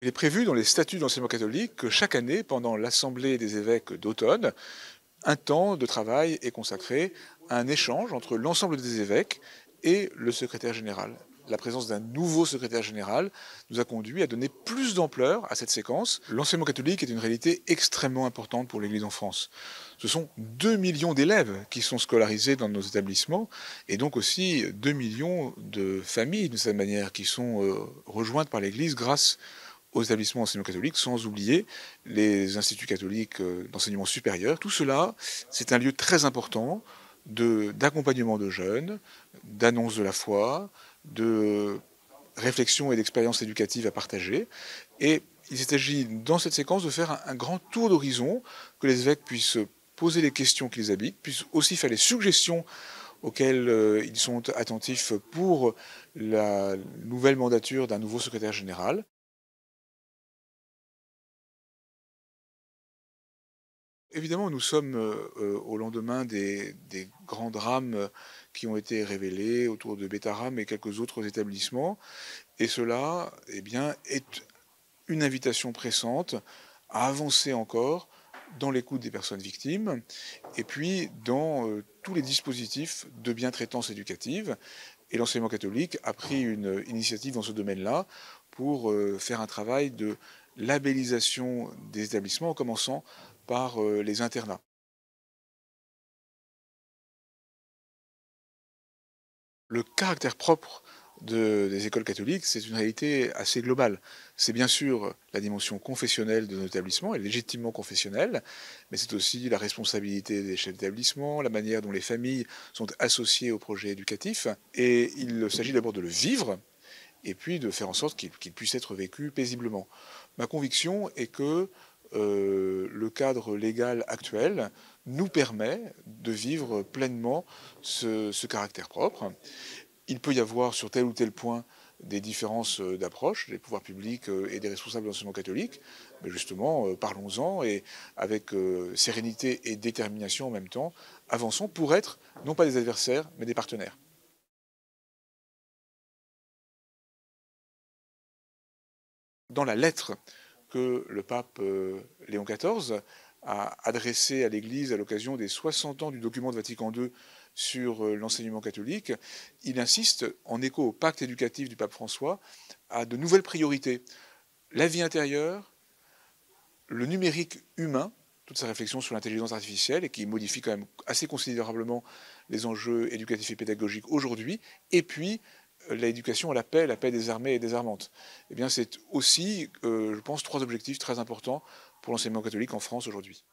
Il est prévu dans les statuts de l'enseignement catholique que chaque année, pendant l'Assemblée des évêques d'automne, un temps de travail est consacré à un échange entre l'ensemble des évêques et le secrétaire général. La présence d'un nouveau secrétaire général nous a conduit à donner plus d'ampleur à cette séquence. L'enseignement catholique est une réalité extrêmement importante pour l'Église en France. Ce sont 2 millions d'élèves qui sont scolarisés dans nos établissements et donc aussi 2 millions de familles, de cette manière, qui sont rejointes par l'Église grâce aux établissements d'enseignement catholique, sans oublier les instituts catholiques d'enseignement supérieur. Tout cela, c'est un lieu très important d'accompagnement de jeunes, d'annonce de la foi, de réflexion et d'expérience éducative à partager. Et il s'agit dans cette séquence de faire un grand tour d'horizon, que les évêques puissent poser les questions qui les habitent, puissent aussi faire les suggestions auxquelles ils sont attentifs pour la nouvelle mandature d'un nouveau secrétaire général. Évidemment, nous sommes au lendemain des grands drames qui ont été révélés autour de Betaram et quelques autres établissements. Et cela, eh bien, est une invitation pressante à avancer encore dans l'écoute des personnes victimes et puis dans tous les dispositifs de bientraitance éducative. Et l'enseignement catholique a pris une initiative dans ce domaine-là pour faire un travail de labellisation des établissements en commençant par les internats. Le caractère propre des écoles catholiques, c'est une réalité assez globale. C'est bien sûr la dimension confessionnelle de nos établissements, et légitimement confessionnelle, mais c'est aussi la responsabilité des chefs d'établissement, la manière dont les familles sont associées au projet éducatif, et il s'agit d'abord de le vivre, et puis de faire en sorte qu'il puisse être vécu paisiblement. Ma conviction est que le cadre légal actuel nous permet de vivre pleinement ce caractère propre. Il peut y avoir sur tel ou tel point des différences d'approche des pouvoirs publics et des responsables de l'enseignement catholique, mais justement, parlons-en et avec sérénité et détermination en même temps, avançons pour être non pas des adversaires, mais des partenaires. Dans la lettre que le pape Léon XIV a adressée à l'Église à l'occasion des 60 ans du document de Vatican II sur l'enseignement catholique, il insiste, en écho au pacte éducatif du pape François, à de nouvelles priorités. La vie intérieure, le numérique humain, toute sa réflexion sur l'intelligence artificielle et qui modifie quand même assez considérablement les enjeux éducatifs et pédagogiques aujourd'hui, et puis l'éducation à la paix des armées et des armantes. Eh bien, c'est aussi, je pense, trois objectifs très importants pour l'enseignement catholique en France aujourd'hui.